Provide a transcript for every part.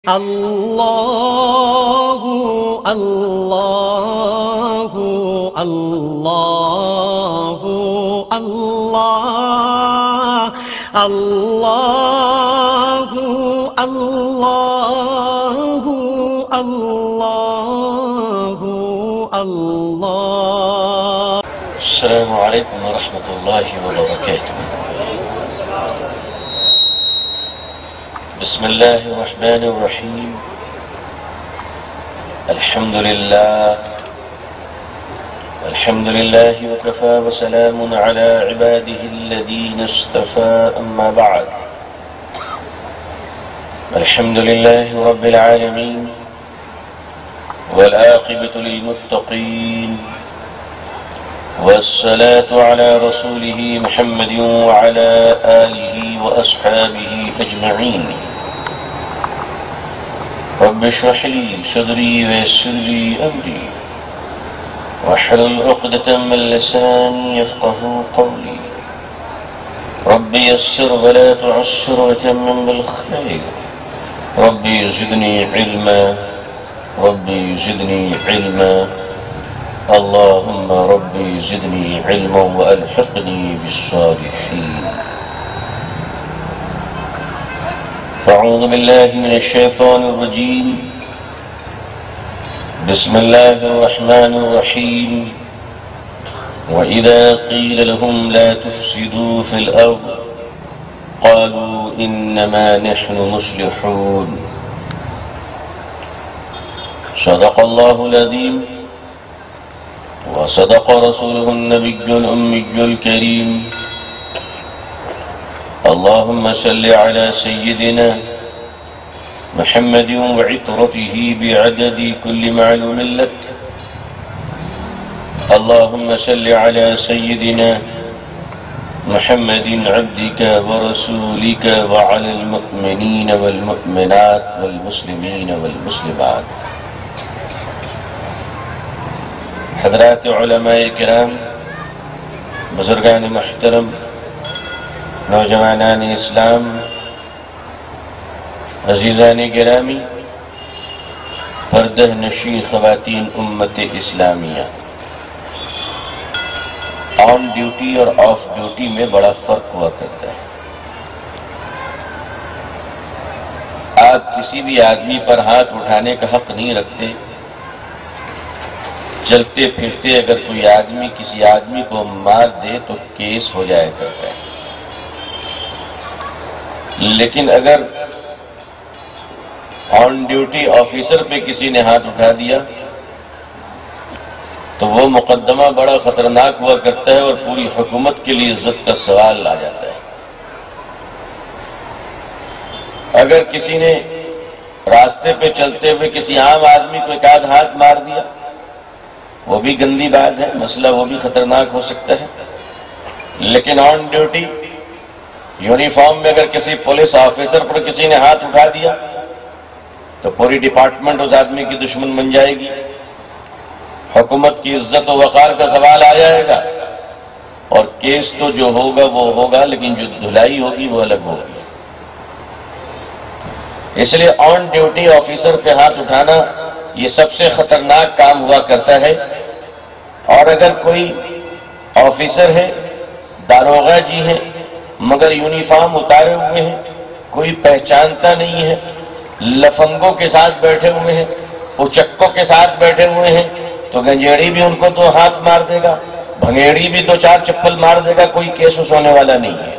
اللہ اللہ اللہ اللہ اللہ اللہ اللہ اللہ. السلام علیکم ورحمۃ اللہ وبرکاتہ. بسم اللہ الرحمن الرحیم. الحمد للہ وکفى وسلام على عباده الذین اصطفى اما بعد. الحمد للہ رب العالمین والعاقبۃ للمتقین والصلاة على رسوله محمد وعلى آله وأصحابه أجمعين. رب اشرح لي صدري ويسر لي أمري واحلل عقدة من لساني يفقهوا قولي. رب يسر ولا تعسر وتمم بالخير. رب زدني علما رب زدني علما. اللهم ربي زدني علما وألحقني بالصالحين. أعوذ بالله من الشيطان الرجيم. بسم الله الرحمن الرحيم. وإذا قيل لهم لا تفسدوا في الأرض قالوا إنما نحن مصلحون. صدق الله العظيم وصدق رسوله النبي الأمي الكريم. اللهم صل على سيدنا محمد وعطرته بعدد كل معلوم لك. اللهم صل على سيدنا محمد عبدك ورسولك وعلى المؤمنين والمؤمنات والمسلمين والمسلمات. حضرات علماء کرام، بزرگان محترم، نوجوانان اسلام، عزیزان گرامی، پردہ نشین خواتین امت اسلامیہ، آن ڈیوٹی اور آف ڈیوٹی میں بڑا فرق ہوا کرتا ہے. آپ کسی بھی آدمی پر ہاتھ اٹھانے کا حق نہیں رکھتے. چلتے پھرتے اگر کوئی آدمی کسی آدمی کو مار دے تو کیس ہو جایا کرتا ہے. لیکن اگر آن ڈیوٹی آفیسر پہ کسی نے ہاتھ اٹھا دیا تو وہ مقدمہ بڑا خطرناک ہوا کرتا ہے اور پوری حکومت کے لیے عزت کا سوال آ جاتا ہے. اگر کسی نے راستے پہ چلتے ہوئے کسی عام آدمی کو ایک آدھ ہاتھ مار دیا وہ بھی گندی بات ہے، مسئلہ وہ بھی خطرناک ہو سکتا ہے. لیکن آن ڈیوٹی یونیفارم میں اگر کسی پولیس آفیسر پر کسی نے ہاتھ اٹھا دیا تو پوری ڈپارٹمنٹ اس آدمی کی دشمن بن جائے گی. حکومت کی عزت و وقار کا سوال آ جائے گا اور کیس تو جو ہوگا وہ ہوگا، لیکن جو دھلائی ہوگی وہ الگ ہوگی. اس لیے آن ڈیوٹی آفیسر پہ ہاتھ اٹھانا یہ سب سے خطرناک کام ہوا کرتا ہے. اور اگر کوئی آفیسر ہے، داروغہ جی ہیں، مگر یونیفارم اتارے ہوئے ہیں، کوئی پہچانتا نہیں ہے، لفنگوں کے ساتھ بیٹھے ہوئے ہیں، اچکوں کے ساتھ بیٹھے ہوئے ہیں، تو گنجیڑی بھی ان کو تو ہاتھ مار دے گا، بھنگیڑی بھی دو چار چپل مار دے گا، کوئی کیس ہونے والا نہیں ہے.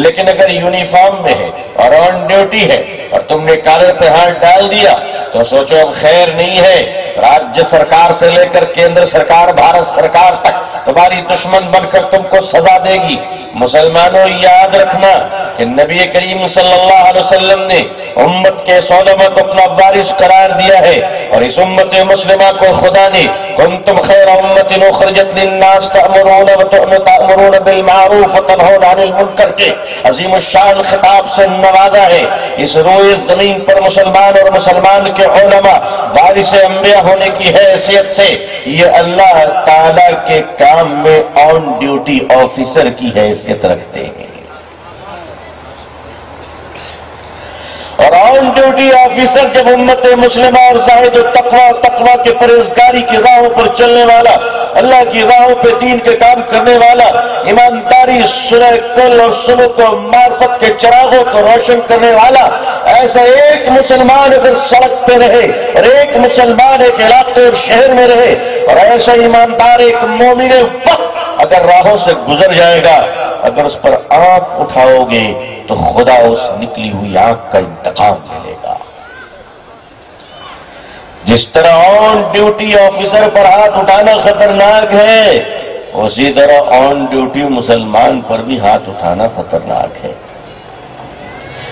لیکن اگر یونیفارم میں ہے اور آن ڈیوٹی ہے اور تم نے کالر پہ ہاتھ ڈال دیا تو سوچو اب خیر نہیں ہے. راجیہ سرکار سے لے کر کیندر سرکار، بھارت سرکار تک تمہاری دشمن بن کر تم کو سزا دے گی. مسلمانوں یاد رکھنا کہ نبی کریم صلی اللہ علیہ وسلم نے امت کے علماء کو اپنا وارث قرار دیا ہے، اور اس امت مسلمہ کو خدا نے کنتم خیر امت اخرجت للناس تأمرون بالمعروف وتنہون عن المنکر کے عظیم الشان خطاب سے نوازا ہے. اس روئے زمین پر مسلمان اور مسلمان کے علماء وارث انبیاء ہونے کی حیثیت سے یہ اللہ تعالی کے کام میں آن ڈیوٹی آفیسر کی حیثیت رکھتے ہیں. اور آن ڈیوٹی آفیسر جب امت مسلمہ اور زاہد تقوی کے پرہیزگاری کی راہوں پر چلنے والا، اللہ کی راہوں پہ دین کے کام کرنے والا، ایمانداری، سلح کل اور سلوک اور معرفت کے چراغوں کو روشن کرنے والا، ایسا ایک مسلمان اگر سڑک پہ رہے اور ایک مسلمان ایک علاقے اور شہر میں رہے اور ایسا ایماندار ایک مومن وقت اگر راہوں سے گزر جائے گا، اگر اس پر آنکھ اٹھاؤ گے تو خدا اس نکلی ہوئی آنکھ کا انتقام لے لے گا۔ جس طرح آن ڈیوٹی آفیسر پر ہاتھ اٹھانا خطرناک ہے، اسی طرح آن ڈیوٹی مسلمان پر بھی ہاتھ اٹھانا خطرناک ہے۔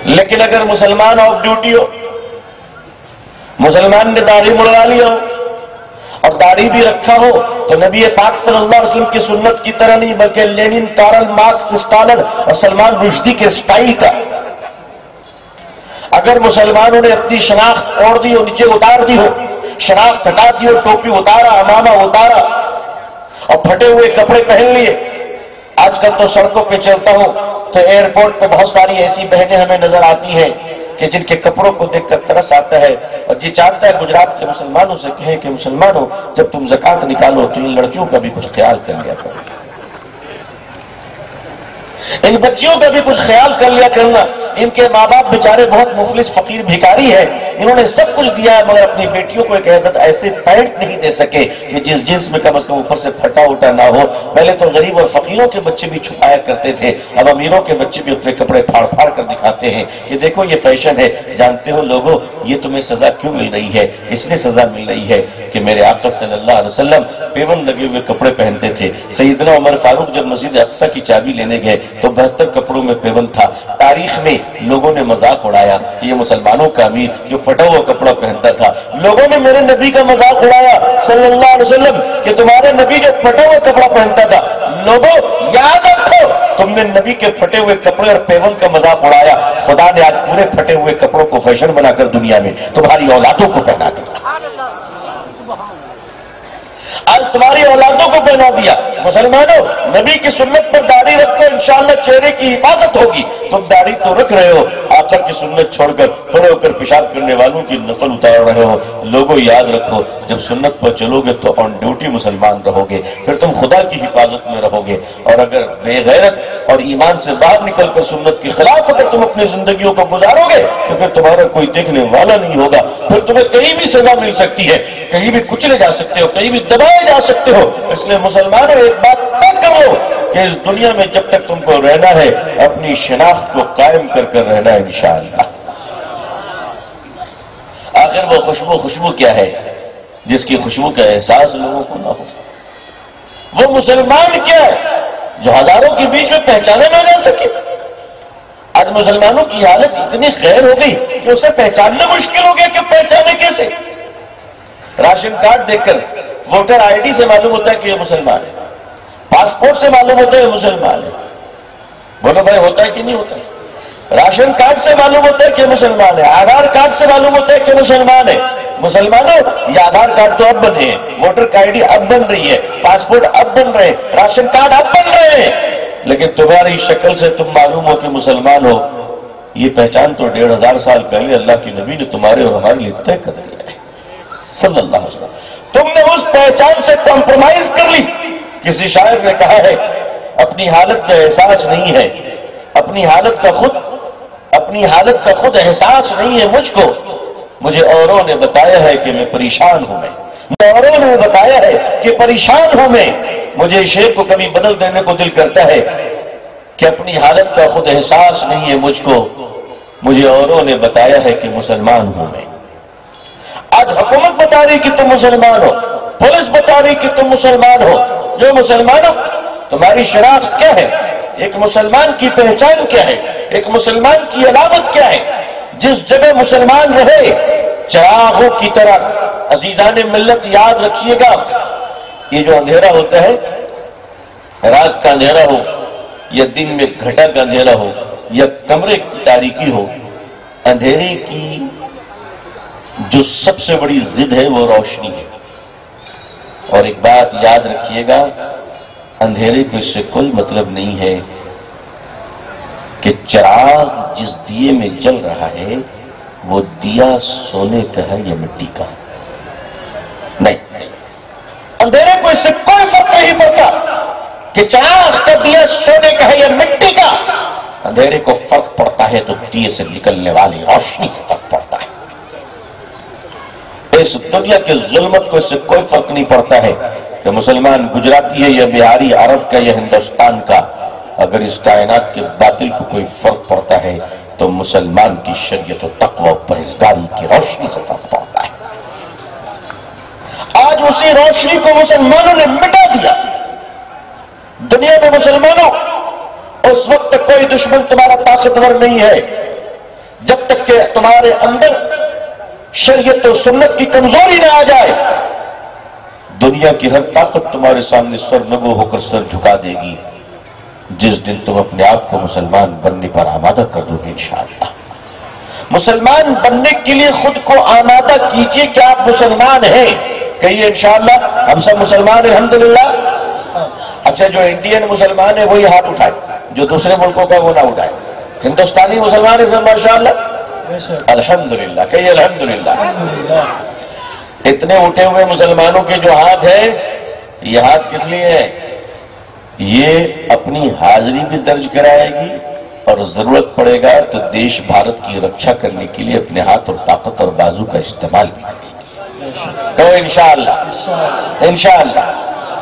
لیکن اگر مسلمان آف ڈیوٹی ہو، مسلمان نے داڑھی مڑوا لیا ہو اور داڑھی بھی رکھا ہو، تو نبی پاک صلی اللہ علیہ وسلم کی سنت کی طرح نہیں بلکہ لینن، کارل مارکس، اسٹالن اور سلمان رشدی کے اسٹائل کا۔ اگر مسلمانوں نے اپنی شناخت اوڑھ دی ہو، نیچے اتار دی ہو، شناخت ہٹا دی ہو، ٹوپی اتارا، امامہ اتارا اور پھٹے ہوئے کپڑے پہن لیے۔ آج کل تو سڑکوں پہ چلتا ہوں تو ایئرپورٹ پہ بہت ساری ایسی بہنیں ہمیں نظر آتی ہیں کہ جن کے کپڑوں کو دیکھ کر ترس آتا ہے، اور جی چاہتا ہے گجرات کے مسلمانوں سے کہیں کہ مسلمانوں جب تم زکات نکالو تو ان لڑکیوں کا بھی کچھ خیال کر لیا کرو، ان بچیوں کا بھی کچھ خیال کر لیا کرنا۔ ان کے ماں باپ بیچارے بہت مفلس فقیر بھکاری ہیں، انہوں نے سب کچھ دیا ہے مگر اپنی بیٹیوں کو ایک عزت ایسے پینٹ نہیں دے سکے کہ جس جنس میں کم از کم اوپر سے پھٹا اٹھا نہ ہو۔ پہلے تو غریب اور فقیروں کے بچے بھی چھپایا کرتے تھے، اب امیروں کے بچے بھی اپنے کپڑے پھاڑ پھاڑ کر دکھاتے ہیں کہ دیکھو یہ فیشن ہے۔ جانتے ہو لوگوں، یہ تمہیں سزا کیوں مل رہی ہے؟ اس لیے سزا مل رہی ہے کہ میرے آقا صلی اللہ علیہ وسلم پیون لگے ہوئے کپڑے پہنتے تھے۔ سیدنا عمر فاروق جب مسجد اقصی کی چابی لینے گئے تو 72 کپڑوں میں پیون تھا۔ تاریخ میں لوگوں نے مذاق اڑایا کہ یہ مسلمانوں کا امیر جو پھٹا ہوا کپڑا پہنتا تھا۔ لوگوں نے میرے نبی کا مذاق اڑایا صلی اللہ علیہ وسلم کہ تمہارے نبی جو پھٹا ہوا کپڑا پہنتا تھا۔ لوگوں یاد رکھو، تم نے نبی کے پھٹے ہوئے کپڑے اور پیون کا مذاق اڑایا، خدا نے آج پورے پھٹے ہوئے کپڑوں کو فیشن بنا کر دنیا میں تمہاری اولادوں کو پہنا دیا، آج تمہاری اولادوں کو پہنا دیا۔ مسلمانوں، نبی کی سنت پر داڑھی رکھ کر انشاءاللہ چہرے کی حفاظت ہوگی۔ تم داڑھی تو رکھ رہے ہو، آقا کی سنت چھوڑ کر کھڑے ہو کر پیشاب کرنے والوں کی نسل اتار رہے ہو۔ لوگوں یاد رکھو، جب سنت پر چلو گے تو آن ڈیوٹی مسلمان رہو گے، پھر تم خدا کی حفاظت میں رہو گے۔ اور اگر بے غیرت اور ایمان سے باہر نکل کر سنت کے خلاف اگر تم اپنی زندگیوں کو گزارو گے تو پھر تمہارا کوئی دیکھنے والا نہیں ہوگا، پھر تمہیں کہیں بھی سزا مل سکتی ہے، کہیں بھی کچلے جا سکتے ہو، کہیں بھی دبائے جا سکتے ہو۔ اس لیے مسلمانوں ایک بات طے کر لو کہ اس دنیا میں جب تک تم کو رہنا ہے اپنی شناخت کو قائم کر کر رہنا ہے انشاءاللہ۔ آخر وہ خوشبو کیا ہے جس کی خوشبو کا احساس لوگوں کو نہ ہو؟ وہ مسلمان کیا ہے جو ہزاروں کے بیچ میں پہچانے نہ جا سکے؟ آج مسلمانوں کی حالت اتنی خیر ہو گئی کہ اسے پہچاننا مشکل ہو گیا کہ پہچانے کیسے؟ راشن کارڈ دیکھ کر، ووٹر آئی ڈی سے معلوم ہوتا ہے کہ یہ مسلمان ہے، پاسپورٹ سے معلوم ہوتا ہے یہ مسلمان ہے۔ بولو بھائی، ہوتا ہے کہ نہیں ہوتا ہے؟ راشن کارڈ سے معلوم ہوتا ہے کہ مسلمان ہے، آدھار کارڈ سے معلوم ہوتا ہے کہ مسلمان ہے۔ مسلمانوں، یہ آدھار کارڈ تو اب بنے ہیں، ووٹر آئی ڈی اب بن رہی ہے، پاسپورٹ اب بن رہے ہیں، راشن کارڈ اب بن رہے ہیں، لیکن تمہاری شکل سے تم معلوم ہو کہ مسلمان ہو، یہ پہچان تو 1500 سال پہلے اللہ کے نبی نے تمہارے اور ہمارے لیے طے کر دیا ہے صلی اللہ علیہ وسلم۔ تم نے اس پہچان سے کمپرومائز کر لی۔ کسی شاعر نے کہا ہے، اپنی حالت کا احساس نہیں ہے، اپنی حالت کا خود احساس نہیں ہے مجھ کو، مجھے اوروں نے بتایا ہے کہ میں پریشان ہوں، اوروں نے بتایا ہے کہ پریشان ہوں میں۔ مجھے شعر کو کبھی بدل دینے کو دل کرتا ہے کہ اپنی حالت کا خود احساس نہیں ہے مجھ کو، مجھے اوروں نے بتایا ہے کہ مسلمان ہوں میں۔ آج حکومت بتا رہی کہ تم مسلمان ہو، پولیس بتا رہی کہ تم مسلمان ہو۔ جو مسلمان ہو، تمہاری شناخت کیا ہے؟ ایک مسلمان کی پہچان کیا ہے؟ ایک مسلمان کی علامت کیا ہے؟ جس جگہ مسلمان رہے چراغوں کی طرح، عزیزان ملت یاد رکھیے گا، یہ جو اندھیرا ہوتا ہے، رات کا اندھیرا ہو یا دن میں گھٹا کا اندھیرا ہو یا کمرے کی تاریکی ہو، اندھیرے کی جو سب سے بڑی ضد ہے وہ روشنی ہے۔ اور ایک بات یاد رکھیے گا، اندھیرے کو اس سے کوئی مطلب نہیں ہے کہ چراغ جس دیے میں جل رہا ہے وہ دیا سونے کا ہے یا مٹی کا؟ نہیں، اندھیرے کو اس سے کوئی فرق نہیں پڑتا کہ چراغ کا دیا سونے کا ہے یا مٹی کا. اندھیرے کو فرق پڑتا ہے تو دیے سے نکلنے والی روشنی سے فرق پڑتا ہے. اس دنیا کے ظلمت کو اس سے کوئی فرق نہیں پڑتا ہے کہ مسلمان گجراتی ہے یا بہاری، عرب کا یا ہندوستان کا. اگر اس کائنات کے باطل کو کوئی فرق پڑتا ہے تو مسلمان کی شریعت و تقوی و پرہیزگاری کی روشنی سے فرق پڑتا ہے. آج اسی روشنی کو مسلمانوں نے مٹا دیا. دنیا میں مسلمانوں، اس وقت تک کوئی دشمن تمہارا طاقتور نہیں ہے جب تک کہ تمہارے اندر شریعت و سنت کی کمزوری نہ آ جائے. دنیا کی ہر طاقت تمہارے سامنے سرنگو ہو کر سر جھکا دے گی جس دن تم اپنے آپ کو مسلمان بننے پر آمادہ کر دو گے. انشاءاللہ مسلمان بننے کے لیے خود کو آمادہ کیجئے کہ آپ مسلمان ہیں. کہیے انشاءاللہ ہم سب مسلمان ہیں الحمدللہ. اچھا، جو انڈین مسلمان ہے وہی ہاتھ اٹھائے، جو دوسرے ملکوں کا وہ نہ اٹھائے. ہندوستانی مسلمان ہے سب ماشاءاللہ الحمدللہ. کہیے الحمدللہ. اتنے اٹھے ہوئے مسلمانوں کے جو ہاتھ ہیں، یہ ہاتھ کس لیے ہے؟ یہ اپنی حاضری بھی درج کرائے گی اور ضرورت پڑے گا تو دیش بھارت کی رکشا کرنے کے لیے اپنے ہاتھ اور طاقت اور بازو کا استعمال بھی کرے گی. تو انشاءاللہ انشاءاللہ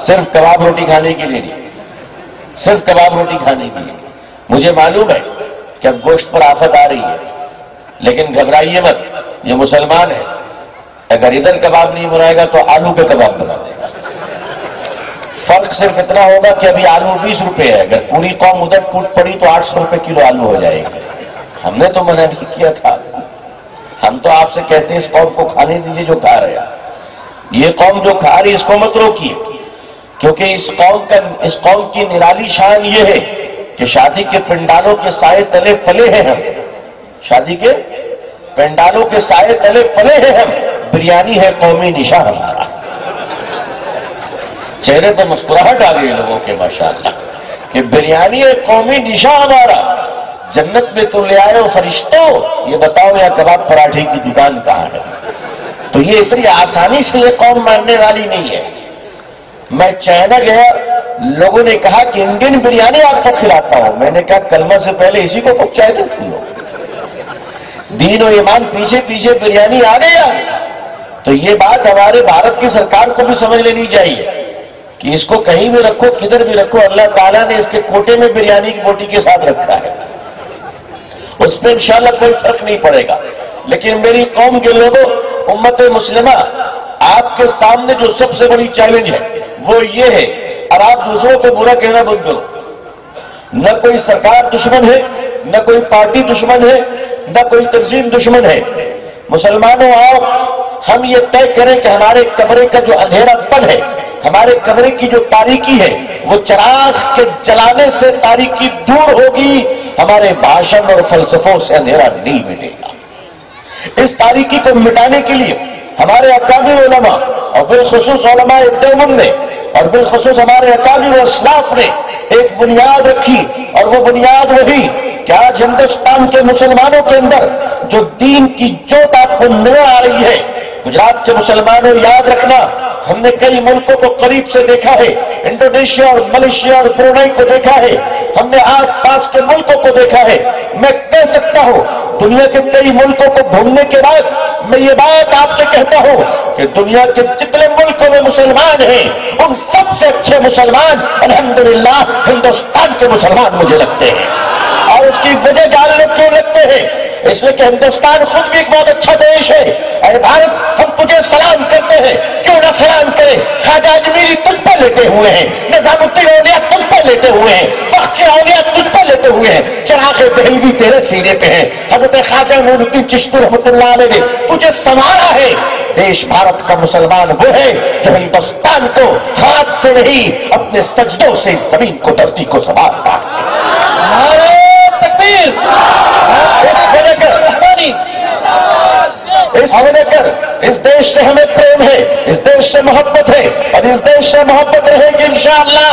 صرف کباب روٹی کھانے کے لیے نہیں، صرف کباب روٹی کھانے کے لیے. مجھے معلوم ہے کہ اب گوشت پر آفت آ رہی ہے، لیکن گھبرائیے مت، یہ مسلمان ہے. اگر ادھر کباب نہیں بنائے گا تو آلو کے کباب بنا دے گا. فرق صرف اتنا ہوگا کہ ابھی آلو 20 روپے ہے، اگر پوری قوم ادھر ٹوٹ پڑی تو 800 روپے کلو آلو ہو جائے گا. ہم نے تو منع نہیں کیا تھا. ہم تو آپ سے کہتے ہیں اس قوم کو کھانے دیجیے جو کھا رہے. یہ قوم جو کھا رہی اس کو مت روکیے، کیونکہ اس قوم کی نرالی شان یہ ہے کہ شادی کے پنڈالوں کے سائے تلے پلے ہیں ہم. شادی کے پنڈالوں کے سائے تلے پلے ہیں ہم. بریانی ہے قومی نشان ہمارا. چہرے پر مسکراہٹ آ گئی لوگوں کے ماشاءاللہ کہ بریانی ہے قومی نشان ہمارا. جنت میں تو لے آئے ہو فرشتوں، یہ بتاؤ یا کباب پراٹھے کی دکان کہاں ہے؟ تو یہ اتنی آسانی سے یہ قوم ماننے والی نہیں ہے. میں چائنا گیا، لوگوں نے کہا کہ انڈین بریانی آپ کو کھلاتا ہوں. میں نے کہا کلمہ سے پہلے اسی کو کب چاہتے تم لوگ؟ دین و ایمان پیچھے پیچھے بریانی آ گیا. تو یہ بات ہمارے بھارت کی سرکار کو بھی سمجھ لینی چاہیے کہ اس کو کہیں بھی رکھو، کدھر بھی رکھو، اللہ تعالیٰ نے اس کے کوٹے میں بریانی کی بوٹی کے ساتھ رکھا ہے. اس میں انشاءاللہ کوئی فرق نہیں پڑے گا. لیکن میری قوم کے لوگوں، امت مسلمہ، آپ کے سامنے جو سب سے بڑی چیلنج ہے وہ یہ ہے، اور آپ دوسروں کو برا کہنا بند کرو. نہ کوئی سرکار دشمن ہے، نہ کوئی پارٹی دشمن ہے، نہ کوئی تنظیم دشمن ہے. مسلمانوں آؤ ہم یہ طے کریں کہ ہمارے کمرے کا جو اندھیرا پن ہے، ہمارے کمرے کی جو تاریکی ہے، وہ چراغ کے جلانے سے تاریکی دور ہوگی. ہمارے بھاشن اور فلسفوں سے اندھیرا نہیں مٹے گا. اس تاریکی کو مٹانے کے لیے ہمارے اکابر علماء اور بالخصوص علماء دیوبند نے اور بالخصوص ہمارے اکابر و اسلاف نے ایک بنیاد رکھی، اور وہ بنیاد وہی کہ آج ہندوستان کے مسلمانوں کے اندر جو دین کی جوت آپ کو نظر آ رہی ہے. گجرات کے مسلمانوں یاد رکھنا، ہم نے کئی ملکوں کو قریب سے دیکھا ہے، انڈونیشیا اور ملیشیا اور برونائی کو دیکھا ہے، ہم نے آس پاس کے ملکوں کو دیکھا ہے. میں کہہ سکتا ہوں دنیا کے کئی ملکوں کو ڈھونڈنے کے بعد میں یہ بات آپ سے کہتا ہوں کہ دنیا کے جتنے ملکوں میں مسلمان ہیں ان سب سے اچھے مسلمان الحمدللہ ہندوستان کے مسلمان مجھے لگتے ہیں. اور اس کی وجہ جاننے کیوں لگتے ہیں؟ اس لیے کہ ہندوستان خود بھی ایک بہت اچھا دیش ہے. اے بھارت، ہم تجھے سلام کرتے ہیں، کیوں نہ سلام کرے؟ خواجہ اجمیری تجھ پہ لیٹے ہوئے ہیں، نظام الدین اولیاء تجھ پہ لیٹے ہوئے ہیں، فخر اولیاء تجھ پہ لیٹے ہوئے ہیں، چراغ دہلوی تیرے سینے پہ ہیں، حضرت خواجہ معین الدین چشتی رحمۃ اللہ علیہ نے تجھے سنوارا ہے. دیش بھارت کا مسلمان وہ ہے جو ہندوستان کو ہاتھ سے نہیں اپنے سجدوں سے اس زمین کو دھرتی کو سنبھالتا ہے. اس دیش سے ہمیں پریم ہے، اس دیش سے محبت ہے، اور اس دیش سے محبت رہے گی انشاءاللہ.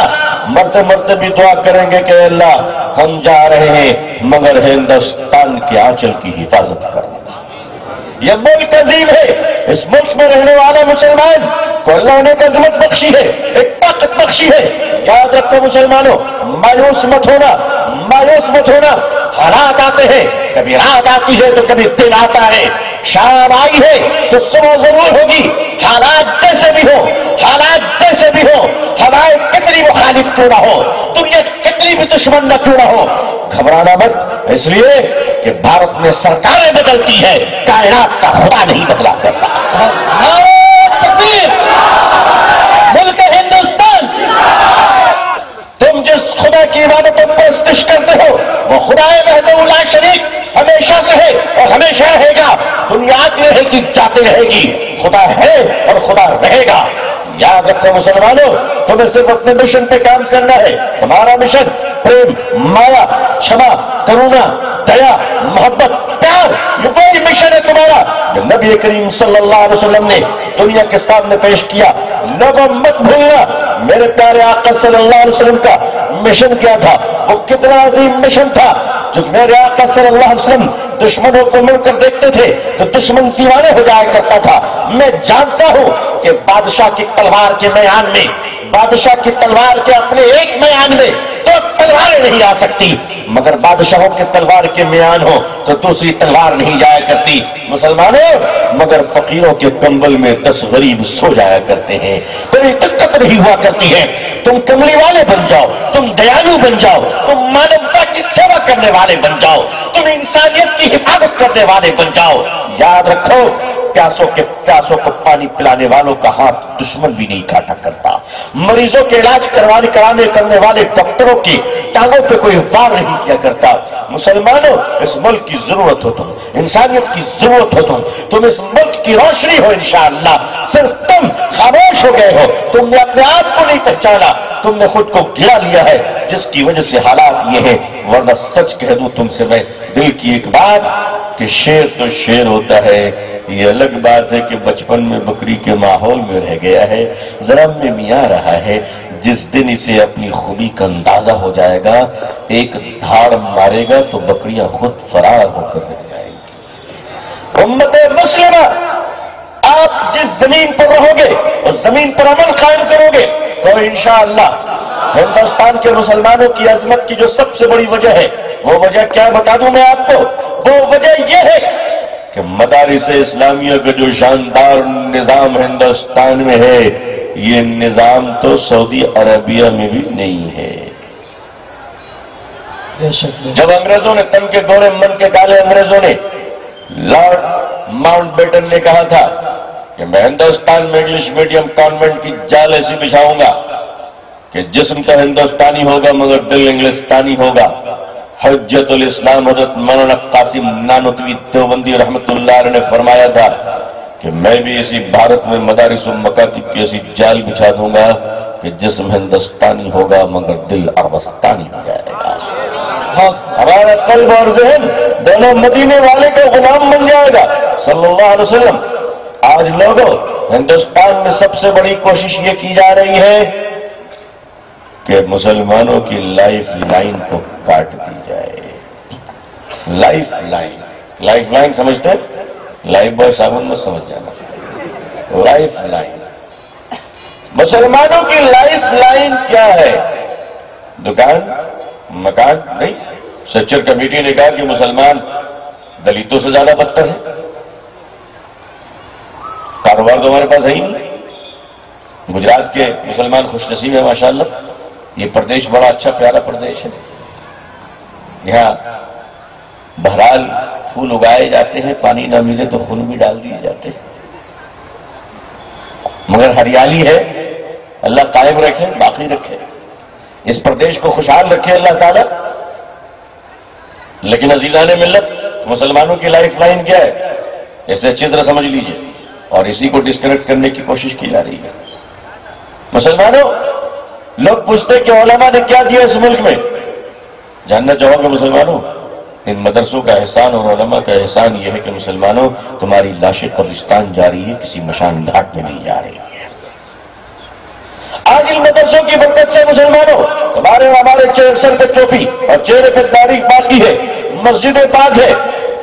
مرتے مرتے بھی دعا کریں گے کہ اللہ ہم جا رہے ہیں مگر ہندوستان کے آنچل کی حفاظت کرنا. یہ ملک عظیم ہے، اس ملک میں رہنے والا مسلمان کو اللہ نے ایک عظمت بخشی ہے، ایک طاقت بخشی ہے. یاد رکھو مسلمانوں، مایوس مت ہونا، مایوس مت ہونا. حالات آتے ہیں، کبھی رات آتی ہے تو کبھی دن آتا ہے. شام آئی ہے تو صبح ضرور ہوگی. حالات جیسے بھی ہو، حالات جیسے بھی ہو، ہمارے کتنی مخالف کیوں نہ ہو، دنیا کتنی بھی دشمن نہ کیوں نہ ہو، گھبرانا مت. اس لیے کہ بھارت میں سرکاریں بدلتی ہے، کائنات کا خدا نہیں بدلا کرتا. ملک ہندوستان، تم جس خدا کی عبادت و پرستش کرتے ہو وہ خدا وحدہ لا شریک ہمیشہ سے ہے اور ہمیشہ رہے گا. دنیا آتی رہے گی، جاتی رہے گی، خدا ہے اور خدا رہے گا. یاد رکھو مسلمانوں، تمہیں صرف اپنے مشن پہ کام کرنا ہے. ہمارا مشن پریم، مایا، چھما، کرونا، دیا، محبت، پیار، یہ کوئی مشن ہے تمہارا جو نبی کریم صلی اللہ علیہ وسلم نے دنیا کے سامنے پیش کیا. لوگوں مت بھولنا میرے پیارے آقا صلی اللہ علیہ وسلم کا مشن کیا تھا، وہ کتنا عظیم مشن تھا. جو میرے آقا صلی اللہ علیہ وسلم دشمنوں کو مل کر دیکھتے تھے تو دشمن دیوانے ہو جایا کرتا تھا. میں جانتا ہوں کہ بادشاہ کی تلوار کے میدان میں، بادشاہ کی تلوار کے اپنے ایک میدان میں تو تلواریں نہیں آ سکتی، مگر بادشاہوں کے تلوار کے میان ہو تو دوسری تلوار نہیں جایا کرتی. مسلمانوں، مگر فقیروں کے کمبل میں 10 غریب سو جایا کرتے ہیں، کوئی دقت نہیں ہوا کرتی ہے. تم کملی والے بن جاؤ، تم دیالو بن جاؤ، تم مانوتا کی سیوا کرنے والے بن جاؤ، تم انسانیت کی حفاظت کرنے والے بن جاؤ. یاد رکھو، پیاسوں کو پانی پلانے والوں کا ہاتھ دشمن بھی نہیں کاٹا کرتا. مریضوں کے علاج کرنے والے ڈاکٹروں کی ٹانگوں پہ کوئی وار نہیں کیا کرتا. مسلمانوں، اس ملک کی ضرورت ہو تم، انسانیت کی ضرورت ہو تم اس ملک کی روشنی ہو انشاءاللہ. صرف تم خاموش ہو گئے ہو، تم نے اپنے آپ کو نہیں پہچانا، تم نے خود کو گرا لیا ہے، جس کی وجہ سے حالات یہ ہیں. ورنہ سچ کہہ دوں تم سے میں دل کی ایک بات کہ شیر تو شیر ہوتا ہے، یہ الگ بات ہے کہ بچپن میں بکری کے ماحول میں رہ گیا ہے، ذرا میں میاں رہا ہے. جس دن اسے اپنی خوبی کا اندازہ ہو جائے گا، ایک دھاڑ مارے گا تو بکریاں خود فرار ہو کر رہ جائیں گی. امت مسلمہ، آپ جس زمین پر رہو گے اس زمین پر عمل قائم کرو گے تو انشاءاللہ ہندوستان کے مسلمانوں کی عظمت کی جو سب سے بڑی وجہ ہے، وہ وجہ کیا بتا دوں میں آپ کو؟ وہ وجہ یہ ہے کہ مدارس اسلامیہ کا جو شاندار نظام ہندوستان میں ہے، یہ نظام تو سعودی عربیہ میں بھی نہیں ہے. جب انگریزوں نے تن کے گورے من کے کالے انگریزوں نے لارڈ ماؤنٹ بیٹن نے کہا تھا کہ میں ہندوستان میں انگلش میڈیم کانوینٹ کی جال ایسی بچھاؤں گا کہ جسم تو ہندوستانی ہوگا مگر دل انگلستانی ہوگا. حجت الاسلام حضرت مولانا قاسم نانوتوی دیوبندی رحمت اللہ علیہ نے فرمایا تھا کہ میں بھی اسی بھارت میں مدارس و مکاتب کی ایسی جال بچھا دوں گا کہ جسم ہندوستانی ہوگا مگر دل عربستانی ہو جائے گا. ہمارا قلب اور ذہن دونوں مدینے والے کا غلام بن جائے گا صلی اللہ علیہ وسلم. آج لوگوں، ہندوستان میں سب سے بڑی کوشش یہ کی جا رہی ہے کہ مسلمانوں کی لائف لائن کو کاٹ دی جائے. لائف لائن، لائف لائن سمجھتے ہیں؟ لائف بوائے صابن میں سمجھ جانا. لائف لائن، مسلمانوں کی لائف لائن کیا ہے؟ دکان، مکان نہیں. سچر کمیٹی نے کہا کہ مسلمان دلتوں سے زیادہ بدتر ہے. کاروبار تو ہمارے پاس ہے ہی نہیں. گجرات کے مسلمان خوش نصیب ہیں ماشاءاللہ. یہ پردیش بڑا اچھا پیارا پردیش ہے. یہاں بہرحال پھول اگائے جاتے ہیں، پانی نہ ملے تو خون بھی ڈال دیے جاتے ہیں، مگر ہریالی ہے. اللہ قائم رکھے، باقی رکھے، اس پردیش کو خوشحال رکھے اللہ تعالیٰ. لیکن عزیزان ملت، مسلمانوں کی لائف لائن کیا ہے؟ اسے اچھی طرح سمجھ لیجئے، اور اسی کو ڈسکنیکٹ کرنے کی کوشش کی جا رہی ہے. مسلمانوں، لوگ پوچھتے کہ علماء نے کیا دیا اس ملک میں. جاننا چاہو گے مسلمانوں، ان مدرسوں کا احسان اور علماء کا احسان یہ ہے کہ مسلمانوں، تمہاری لاشیں قبرستان جا رہی ہے، کسی مشان گھاٹ میں نہیں جا رہی ہے. آج ان مدرسوں کی برکت سے مسلمانوں، ہمارے چہرے سر پہ ٹوپی اور چہرے پہ داڑھی باقی ہے، مسجدیں پاک ہے،